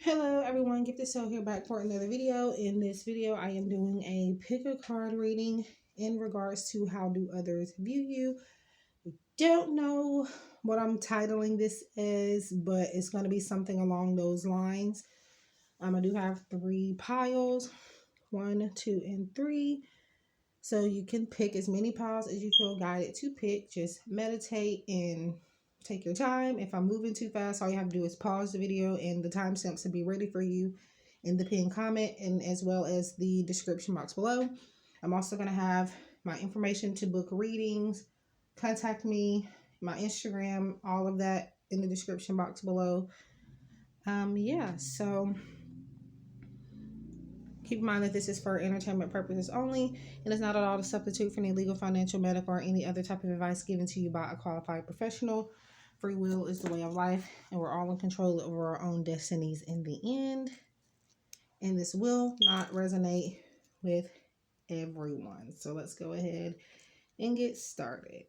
Hello everyone, GiftedSoul here back for another video. In this video, I am doing a pick a card reading in regards to how do others view you. Don't know what I'm titling this as, but it's going to be something along those lines. I do have 3 piles, 1, 2, and 3. So you can pick as many piles as you feel guided to pick. Just meditate and take your time. If I'm moving too fast, all you have to do is pause the video and the timestamps will be ready for you in the pinned comment and as well as the description box below. I'm also going to have my information to book readings, contact me, my Instagram, all of that in the description box below. So keep in mind that this is for entertainment purposes only and is not at all a substitute for any legal, financial, medical, or any other type of advice given to you by a qualified professional. Free will is the way of life, and we're all in control over our own destinies in the end. And this will not resonate with everyone. So let's go ahead and get started.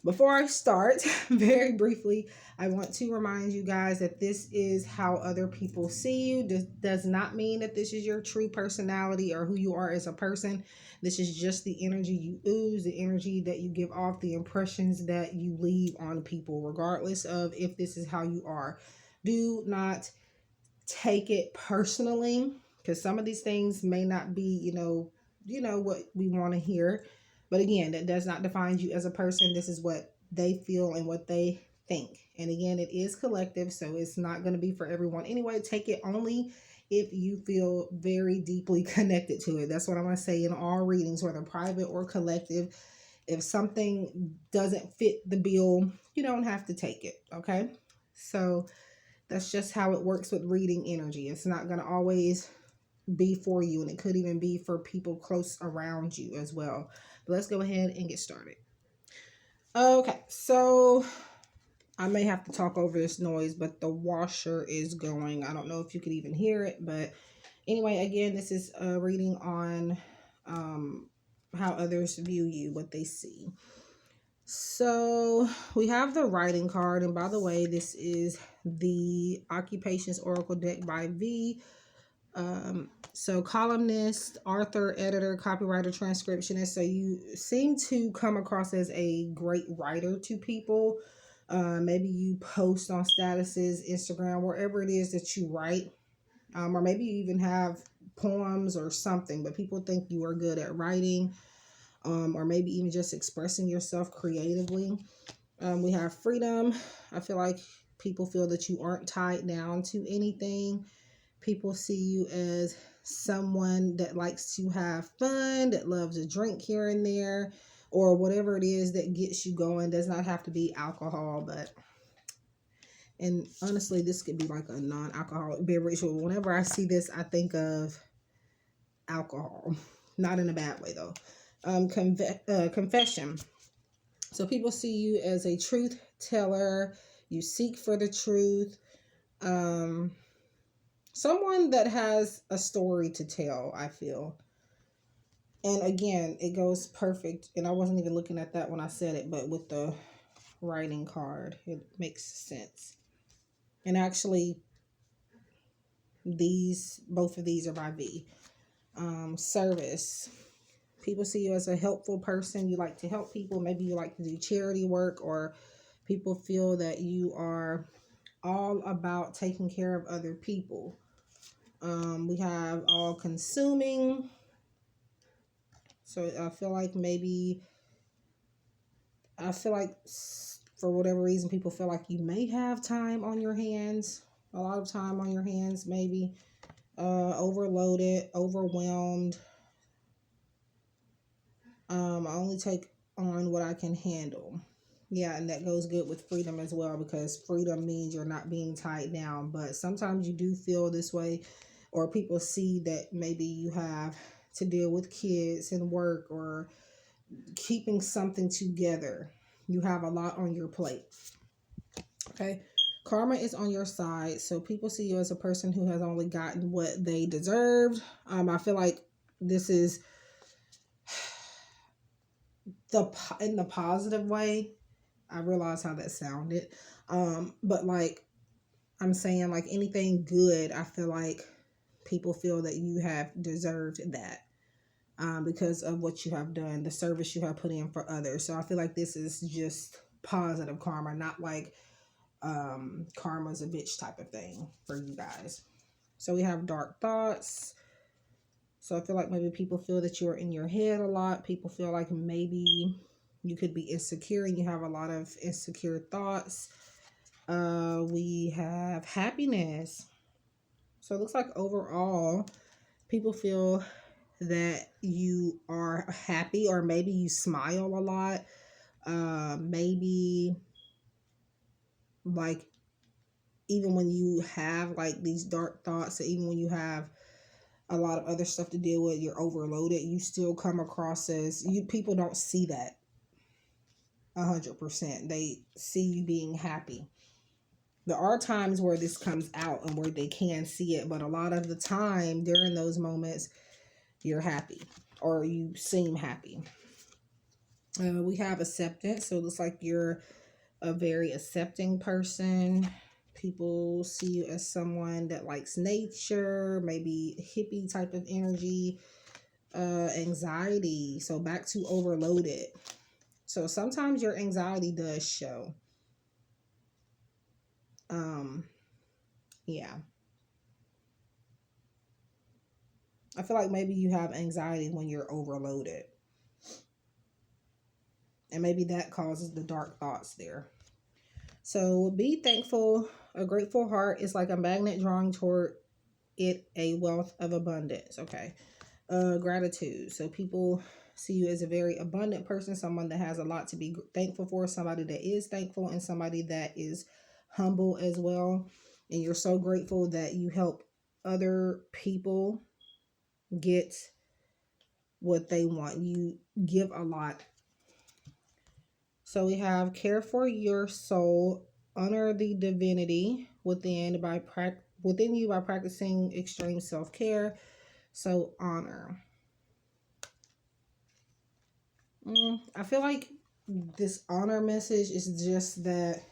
Before I start, very briefly, I want to remind you guys that this is how other people see you. This does not mean that this is your true personality or who you are as a person. This is just the energy you ooze, the energy that you give off, the impressions that you leave on people, regardless of if this is how you are. Do not take it personally, because some of these things may not be, what we want to hear. But again, that does not define you as a person. This is what they feel and what they think. And again, it is collective, so it's not going to be for everyone. Anyway, take it only if you feel very deeply connected to it. That's what I'm going to say in all readings, whether private or collective. If something doesn't fit the bill, you don't have to take it, okay? So that's just how it works with reading energy. It's not going to always be for you, and it could even be for people close around you as well. But let's go ahead and get started. Okay, so I may have to talk over this noise, but the washer is going. I don't know if you could even hear it, but anyway, again, this is a reading on how others view you, what they see. So we have the writing card, and by the way, this is the Occupations Oracle deck by V. So columnist, author, editor, copywriter, transcriptionist. So you seem to come across as a great writer to people. Maybe you post on statuses, Instagram, wherever it is that you write. Or maybe you even have poems or something, but people think you are good at writing. Or maybe even just expressing yourself creatively. We have freedom. I feel like people feel that you aren't tied down to anything. People see you as someone that likes to have fun, that loves a drink here and there, or whatever it is that gets you going. Does not have to be alcohol, and honestly, this could be like a non-alcoholic beverage. But whenever I see this, I think of alcohol, not in a bad way though. Confession. So people see you as a truth teller. You seek for the truth. Someone that has a story to tell, I feel. And again, it goes perfect. And I wasn't even looking at that when I said it, but with the writing card, it makes sense. And actually, both of these are by V. Service. People see you as a helpful person. You like to help people. Maybe you like to do charity work, or people feel that you are all about taking care of other people. We have all consuming. So I feel like for whatever reason, people feel like you may have time on your hands, a lot of time on your hands, maybe overloaded, overwhelmed. I only take on what I can handle. Yeah, and that goes good with freedom as well, because freedom means you're not being tied down. But sometimes you do feel this way, or people see that maybe you have to deal with kids and work or keeping something together. You have a lot on your plate. Okay. Karma is on your side. So people see you as a person who has only gotten what they deserved. I feel like this is in the positive way. I realize how that sounded. But like, I'm saying like anything good, I feel like people feel that you have deserved that, because of what you have done, the service you have put in for others. So I feel like this is just positive karma, not like karma's a bitch type of thing for you guys. So we have dark thoughts. So I feel like maybe people feel that you're in your head a lot. People feel like maybe you could be insecure and you have a lot of insecure thoughts. We have happiness. So it looks like overall people feel that you are happy, or maybe you smile a lot. Maybe like even when you have like these dark thoughts, or even when you have a lot of other stuff to deal with, you're overloaded, you still come across as you. People don't see that 100%. They see you being happy. There are times where this comes out and where they can see it, but a lot of the time during those moments, you're happy or you seem happy. We have acceptance. So it looks like you're a very accepting person. People see you as someone that likes nature, maybe hippie type of energy. Anxiety. So back to overloaded. So sometimes your anxiety does show. Yeah. I feel like maybe you have anxiety when you're overloaded. And maybe that causes the dark thoughts there. So be thankful. A grateful heart is like a magnet drawing toward it a wealth of abundance. Okay. Gratitude. So people see you as a very abundant person, someone that has a lot to be thankful for, somebody that is thankful, and somebody that is humble as well. And you're so grateful that you help other people get what they want. You give a lot. So we have care for your soul, honor the divinity within within you by practicing extreme self-care. So honor. I feel like this honor message is just that,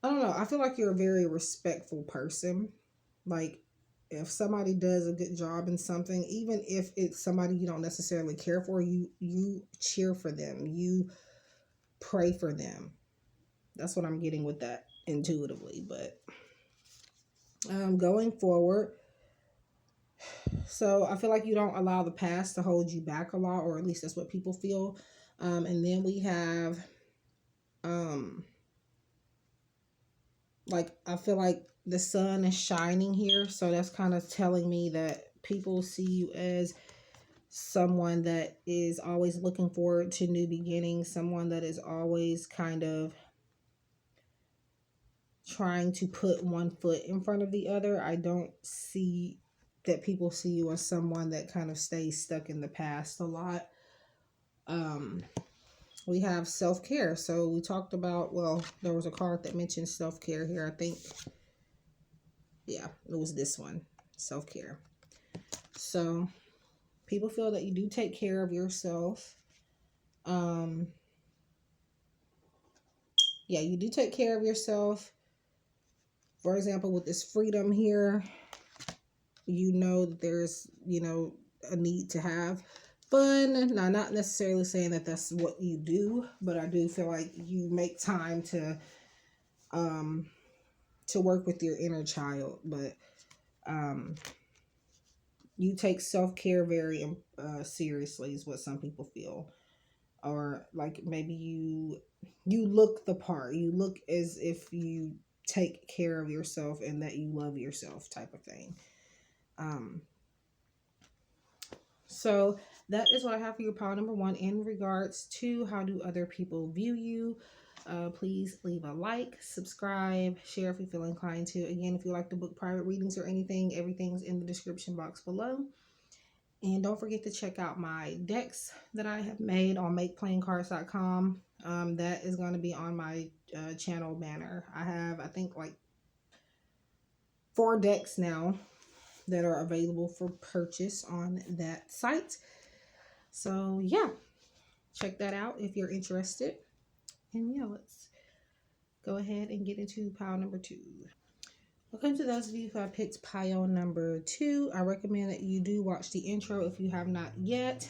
I don't know, I feel like you're a very respectful person. Like if somebody does a good job in something, even if it's somebody you don't necessarily care for, you cheer for them, you pray for them. That's what I'm getting with that intuitively. But going forward, so I feel like you don't allow the past to hold you back a lot, or at least that's what people feel. And then we have like I feel like the sun is shining here, so that's kind of telling me that people see you as someone that is always looking forward to new beginnings, someone that is always kind of trying to put one foot in front of the other. I don't see that people see you as someone that kind of stays stuck in the past a lot. We have self-care. So we talked about, well, there was a card that mentioned self-care here, I think. Yeah, it was this one, self-care. So people feel that you do take care of yourself. Yeah, you do take care of yourself. For example, with this freedom here, you know that there's, a need to have fun. Now, not necessarily saying that that's what you do, but I do feel like you make time to work with your inner child. But you take self-care very seriously is what some people feel. Or like maybe you look the part. You look as if you take care of yourself and that you love yourself type of thing. So that is what I have for your pile number 1 in regards to how do other people view you. Please leave a like, subscribe, share if you feel inclined to. Again, if you like to book private readings or anything, everything's in the description box below. And don't forget to check out my decks that I have made on makeplayingcards.com. That is going to be on my channel banner. I have, I think, like 4 decks now that are available for purchase on that site. So yeah, check that out if you're interested. And yeah, let's go ahead and get into pile number 2. Welcome to those of you who have picked pile number 2. I recommend that you do watch the intro if you have not yet,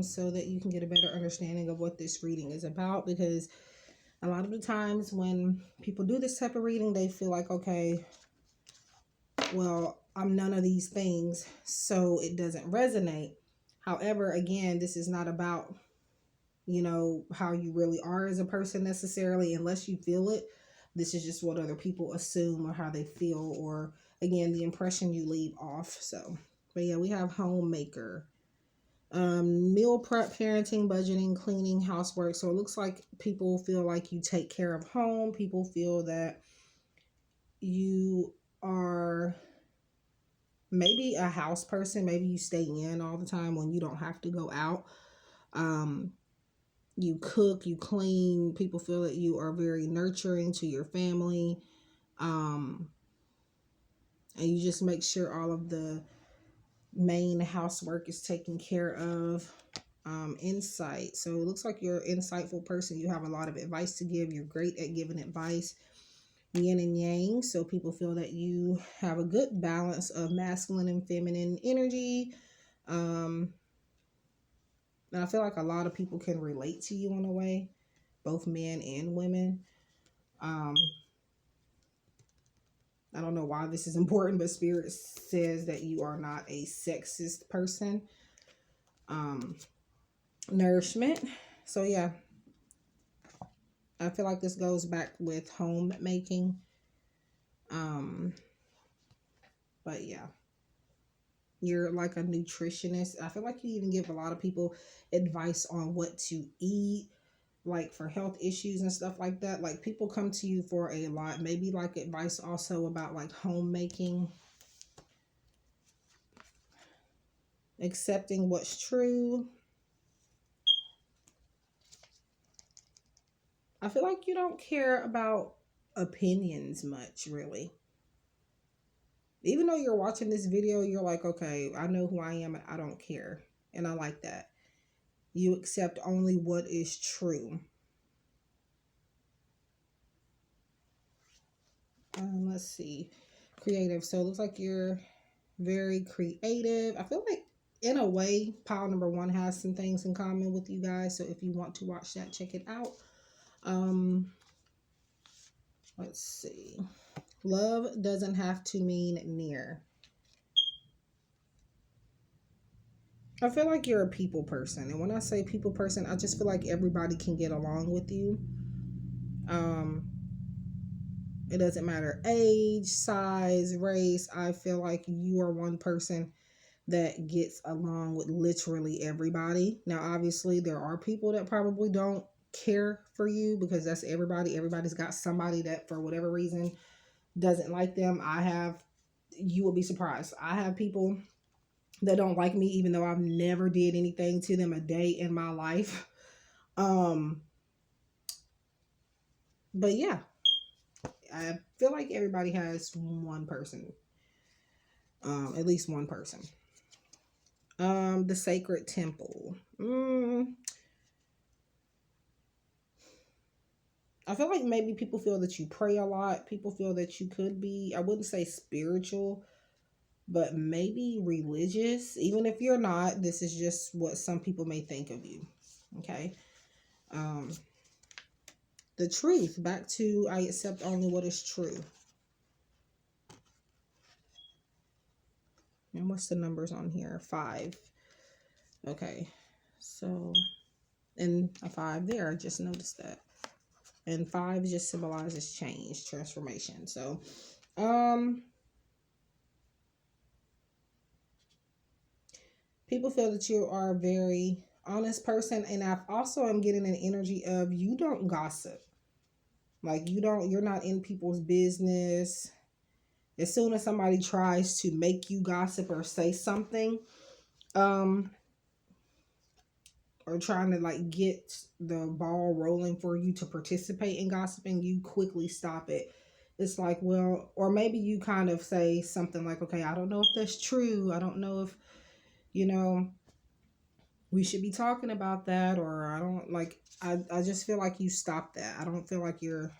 so that you can get a better understanding of what this reading is about, because a lot of the times when people do this type of reading, they feel like, okay, well, I'm none of these things, so it doesn't resonate. However, again, this is not about, how you really are as a person necessarily, unless you feel it. This is just what other people assume or how they feel, or again, the impression you leave off. So, but yeah, we have homemaker, meal prep, parenting, budgeting, cleaning, housework. So it looks like people feel like you take care of home. People feel that you are maybe a house person. Maybe you stay in all the time when you don't have to go out. You cook, you clean. People feel that you are very nurturing to your family. And you just make sure all of the main housework is taken care of. Insight. So it looks like you're an insightful person. You have a lot of advice to give. You're great at giving advice. Yin and yang. So people feel that you have a good balance of masculine and feminine energy. And I feel like a lot of people can relate to you in a way, both men and women. I don't know why this is important, but Spirit says that you are not a sexist person. Nourishment. So yeah, I feel like this goes back with homemaking. But yeah, you're like a nutritionist. I feel like you even give a lot of people advice on what to eat, like for health issues and stuff like that. Like people come to you for a lot, maybe like advice also about like homemaking, accepting what's true. I feel like you don't care about opinions much, really. Even though you're watching this video, you're like, okay, I know who I am and I don't care. And I like that. You accept only what is true. Let's see. Creative. So it looks like you're very creative. I feel like in a way, pile number 1 has some things in common with you guys. So if you want to watch that, check it out. Let's see. Love doesn't have to mean near. I feel like you're a people person. And when I say people person, I just feel like everybody can get along with you. It doesn't matter age, size, race. I feel like you are one person that gets along with literally everybody. Now, obviously, there are people that probably don't care for you, because that's everybody. Everybody's got somebody that, for whatever reason, doesn't like them. You will be surprised. I have people that don't like me, even though I've never did anything to them a day in my life. But yeah, I feel like everybody has one person, at least one person. The sacred temple. I feel like maybe people feel that you pray a lot. People feel that you could be, I wouldn't say spiritual, but maybe religious. Even if you're not, this is just what some people may think of you. Okay. The truth. Back to I accept only what is true. And what's the numbers on here? 5. Okay. So, and a 5 there. I just noticed that. And 5 just symbolizes change, transformation. So, people feel that you are a very honest person. And I also am getting an energy of you don't gossip. Like you're not in people's business. As soon as somebody tries to make you gossip or say something, or trying to like get the ball rolling for you to participate in gossiping, you quickly stop it. It's like, well, or maybe you kind of say something like, okay, I don't know if that's true. I don't know if, we should be talking about that, or I don't like, I just feel like you stop that. I don't feel like you're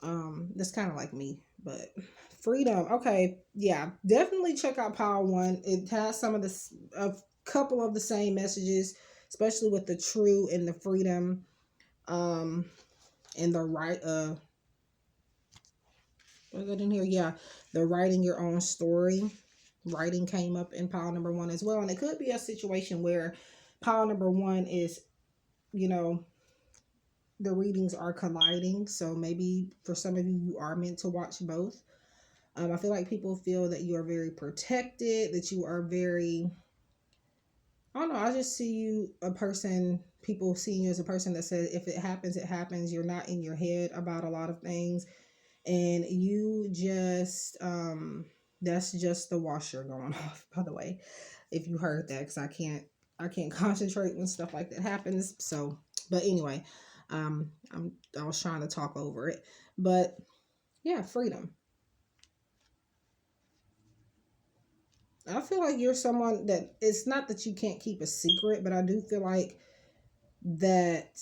That's kind of like me, but freedom. Okay, yeah, definitely check out Power One. It has some of a couple of the same messages, especially with the true and the freedom, um, and the right. Was it in here? Yeah, the writing your own story. Writing came up in pile number one as well, and it could be a situation where pile number one is, you know, the readings are colliding. So maybe for some of you, you are meant to watch both. I feel like people feel that you are very protected, that you are very, I don't know, I just see you a person, people seeing you as a person that says, if it happens, it happens. You're not in your head about a lot of things. And you just, that's just the washer going off, by the way, if you heard that, because I can't concentrate when stuff like that happens. So, but anyway, I was trying to talk over it, but yeah, freedom. I feel like you're someone that, it's not that you can't keep a secret, but I do feel like that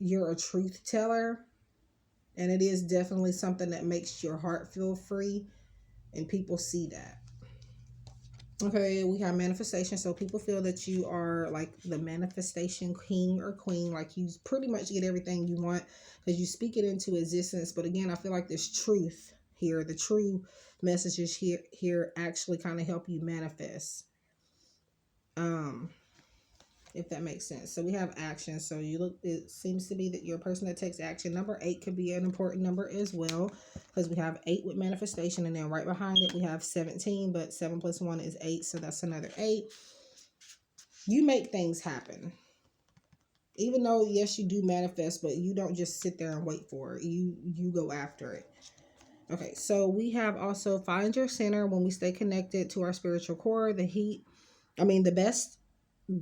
you're a truth teller, and it is definitely something that makes your heart feel free, and people see that. Okay, we have manifestation. So people feel that you are like the manifestation king or queen, like you pretty much get everything you want because you speak it into existence. But again, I feel like there's truth here. The true messages here actually kind of help you manifest. Um, if that makes sense. So we have action. So you look, it seems to be that you're a person that takes action. Number 8 could be an important number as well, because we have 8 with manifestation, and then right behind it we have 17, but 7 plus 1 is 8, so that's another 8. You make things happen. Even though yes, you do manifest, but you don't just sit there and wait for it. You go after it. Okay, so we have also find your center. When we stay connected to our spiritual core, the best,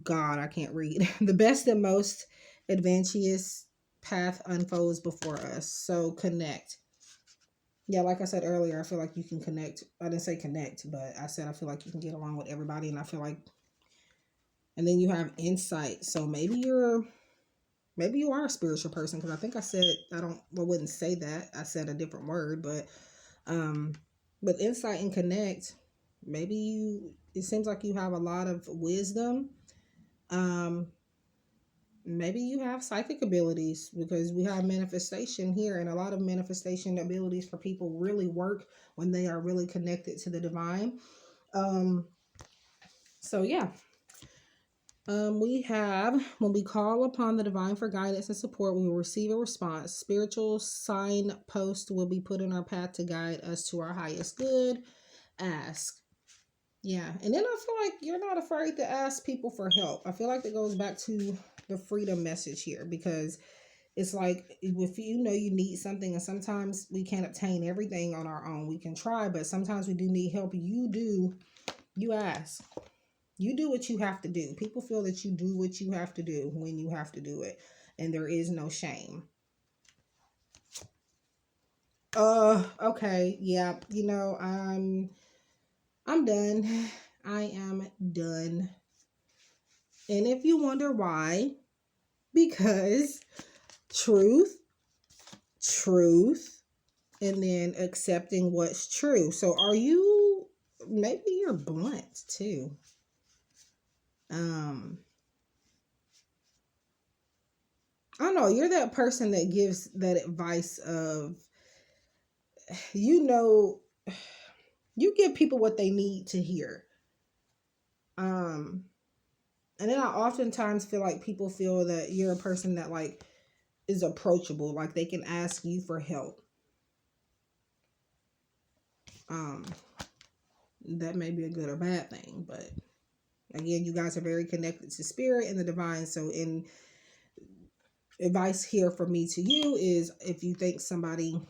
God, I can't read. The best and most advantageous path unfolds before us. So connect. Yeah, like I said earlier, I feel like you can connect. I didn't say connect, but I said I feel like you can get along with everybody, and I feel like, and then you have insight. So maybe you are a spiritual person, because I think I said, I wouldn't say that. I said a different word, um but insight and connect, it seems like you have a lot of wisdom. um Maybe you have psychic abilities, because we have manifestation here, and a lot of manifestation abilities for people really work when they are really connected to the divine. um so yeah. We have, when we call upon the divine for guidance and support, we will receive a response. Spiritual signpost will be put in our path to guide us to our highest good. Ask. Yeah. And then I feel like you're not afraid to ask people for help. I feel like that goes back to the freedom message here, because it's like, if you know you need something, and sometimes we can't obtain everything on our own. We can try, but sometimes we do need help. You ask. You do what you have to do. People feel that you do what you have to do when you have to do it, and there is no shame. Okay, yeah. I'm done. I am done. And if you wonder why, because truth, truth, and then accepting what's true. So maybe you're blunt too. I don't know, you're that person that gives that advice of, you know, you give people what they need to hear. And then I oftentimes feel like people feel that you're a person that like is approachable, like they can ask you for help. Um, that may be a good or bad thing, but again, you guys are very connected to spirit and the divine. So in advice here for me to you is, if you think somebody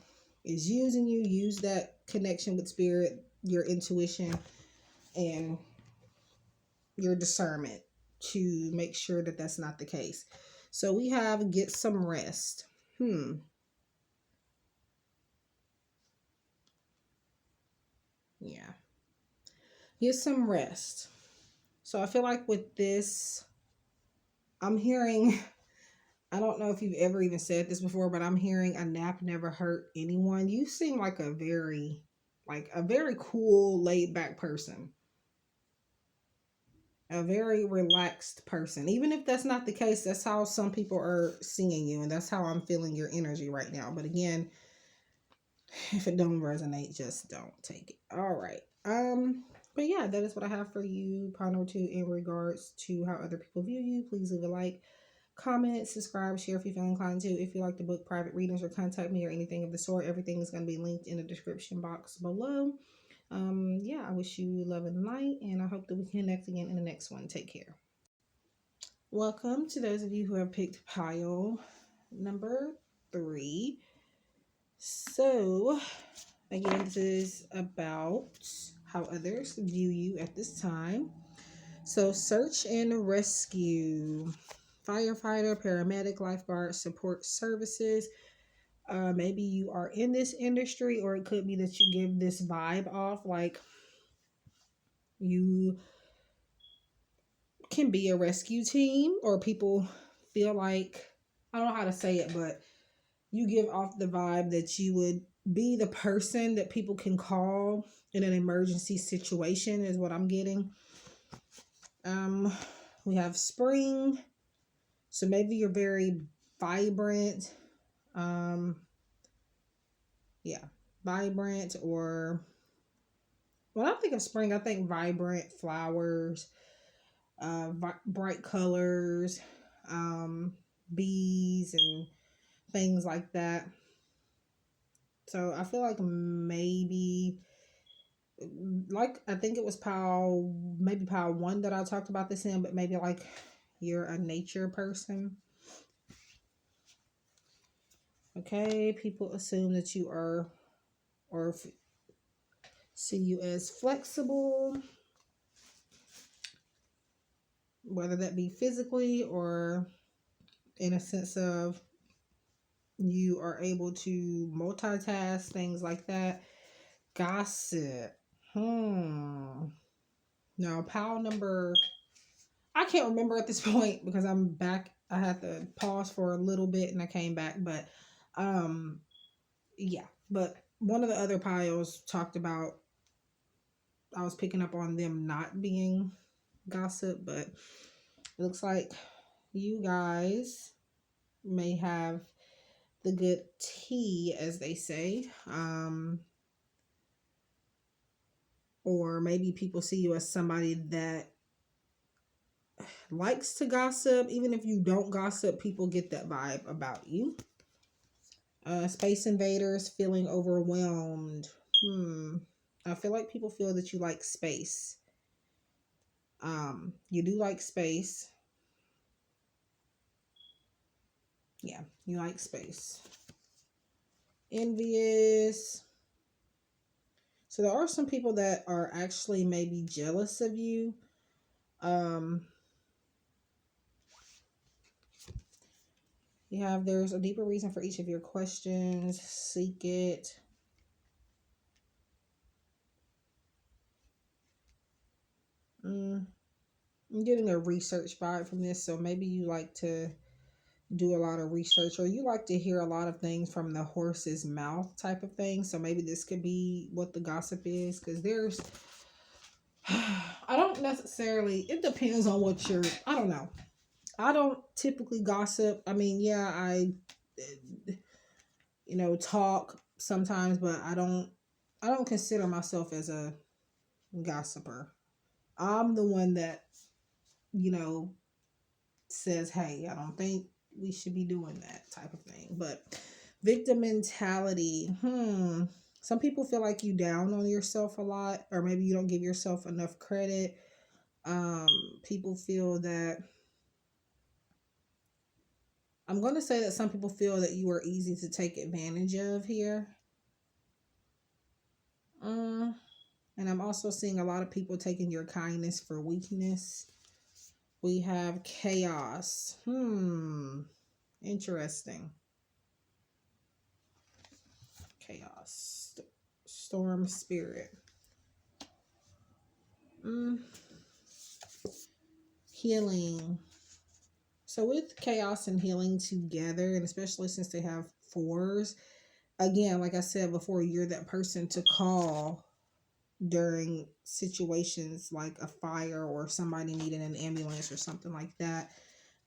is using you, use that connection with spirit, your intuition, and your discernment to make sure that that's not the case. So we have get some rest. Yeah. Get some rest. So I feel like with this, I'm hearing I don't know if you've ever even said this before, but I'm hearing a nap never hurt anyone. You seem like a very cool, laid back person, a very relaxed person. Even if that's not the case, that's how some people are seeing you, and that's how I'm feeling your energy right now. But again, if it don't resonate, just don't take it. All right. But yeah, that is what I have for you, Pano 2, in regards to how other people view you. Please leave a like, comment, subscribe, share if you feel inclined to. If you like to book private readings or contact me or anything of the sort, everything is going to be linked in the description box below. Yeah, I wish you love and light, and I hope that we connect again in the next one. Take care. Welcome to those of you who have picked pile number 3. So, again, this is about how others view you at this time. So, search and rescue, firefighter, paramedic, lifeguard, support services. Maybe you are in this industry, or it could be that you give this vibe off like you can be a rescue team, or people feel like, I don't know how to say it, but you give off the vibe that you would be the person that people can call in an emergency situation, is what I'm getting. We have spring, so maybe you're very vibrant. Yeah, vibrant, or when I think of spring, I think vibrant flowers, bright colors, um, bees, and things like that. So I feel like maybe, like, I think it was pile 1 that I talked about this in, but maybe like you're a nature person. Okay, people assume that you are, or see you as flexible, whether that be physically or in a sense of you are able to multitask, things like that. Gossip. Now, pile number, I can't remember at this point because I'm back. I had to pause for a little bit and I came back, but yeah. But one of the other piles talked about, I was picking up on them not being gossip, but it looks like you guys may have the good tea, as they say. Or maybe people see you as somebody that likes to gossip. Even if you don't gossip, people get that vibe about you. Space invaders, feeling overwhelmed. I feel like people feel that you like space. You do like space. Yeah, you like space. Envious. So there are some people that are actually maybe jealous of you. There's a deeper reason for each of your questions. Seek it. I'm getting a research vibe from this, so maybe you like to do a lot of research, or you like to hear a lot of things from the horse's mouth type of thing. So maybe this could be what the gossip is, because there's, I don't necessarily, it depends on what I don't know. I don't typically gossip. I mean, yeah, I talk sometimes, but I don't consider myself as a gossiper. I'm the one that, says, hey, I don't think we should be doing that type of thing. But victim mentality, some people feel like you down on yourself a lot, or maybe you don't give yourself enough credit. People feel that, I'm going to say that some people feel that you are easy to take advantage of here. And I'm also seeing a lot of people taking your kindness for weakness. We have chaos. Interesting. Chaos. Storm spirit. Healing. So with chaos and healing together, and especially since they have fours, again, like I said before, you're that person to call during situations like a fire or somebody needing an ambulance or something like that.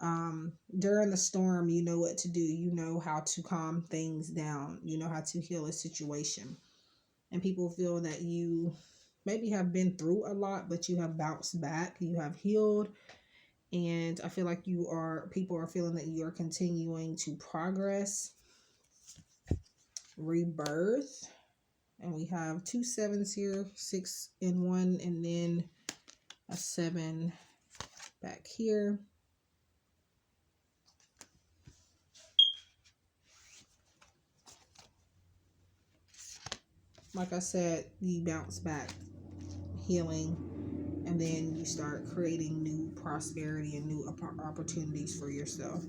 During the storm, you know what to do. You know how to calm things down. You know how to heal a situation. And people feel that you maybe have been through a lot, but you have bounced back. You have healed. And I feel like people are feeling that you are continuing to progress, rebirth. And we have two sevens here, 6 and 1, and then a 7 back here. Like I said, you bounce back, healing, and then you start creating new prosperity and new opportunities for yourself.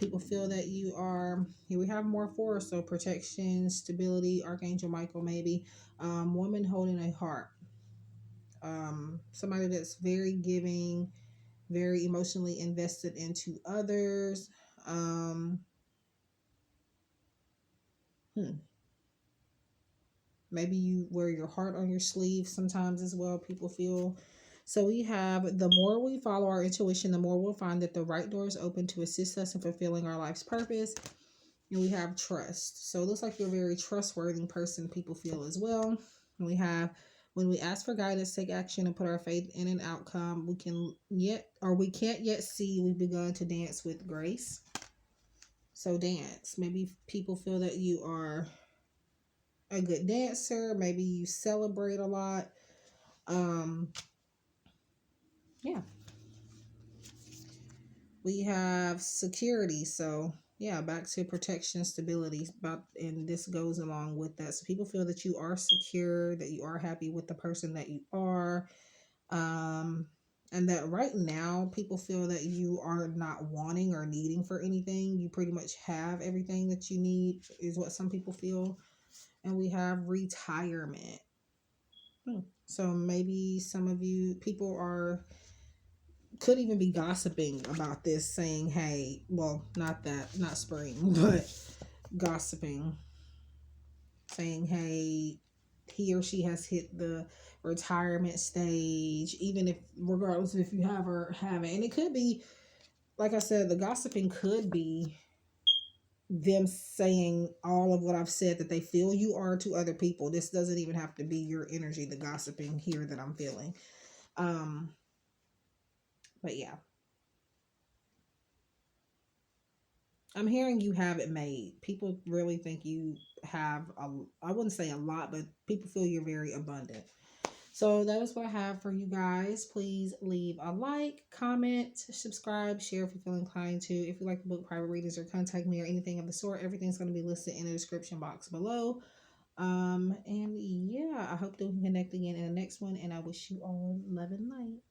People feel that you are, here we have more for us, so protection, stability, Archangel Michael maybe, woman holding a heart, somebody that's very giving, very emotionally invested into others. Um, Maybe you wear your heart on your sleeve sometimes as well, people feel. So we have, the more we follow our intuition, the more we'll find that the right door is open to assist us in fulfilling our life's purpose. And we have trust. So it looks like you're a very trustworthy person, people feel as well. And we have, when we ask for guidance, take action, and put our faith in an outcome, we can't yet see, we've begun to dance with grace. So dance. Maybe people feel that you are a good dancer. Maybe you celebrate a lot. Yeah. We have security. So yeah, back to protection, stability. And this goes along with that. So people feel that you are secure, that you are happy with the person that you are. And that right now people feel that you are not wanting or needing for anything. You pretty much have everything that you need, is what some people feel. And we have retirement. So maybe some of you people could even be gossiping about this, saying, hey, well, not spring, but gossiping, saying, hey, he or she has hit the retirement stage, even if, regardless of if you have or haven't. And it could be, like I said, the gossiping could be them saying all of what I've said that they feel you are to other people. This doesn't even have to be your energy, the gossiping here that I'm feeling. But yeah, I'm hearing you have it made. People really think you have I wouldn't say a lot, but people feel you're very abundant. So that is what I have for you guys. Please leave a like, comment, subscribe, share if you feel inclined to. If you like to book private readings or contact me or anything of the sort, everything's going to be listed in the description box below. And yeah, I hope that we can connect again in the next one. And I wish you all love and light.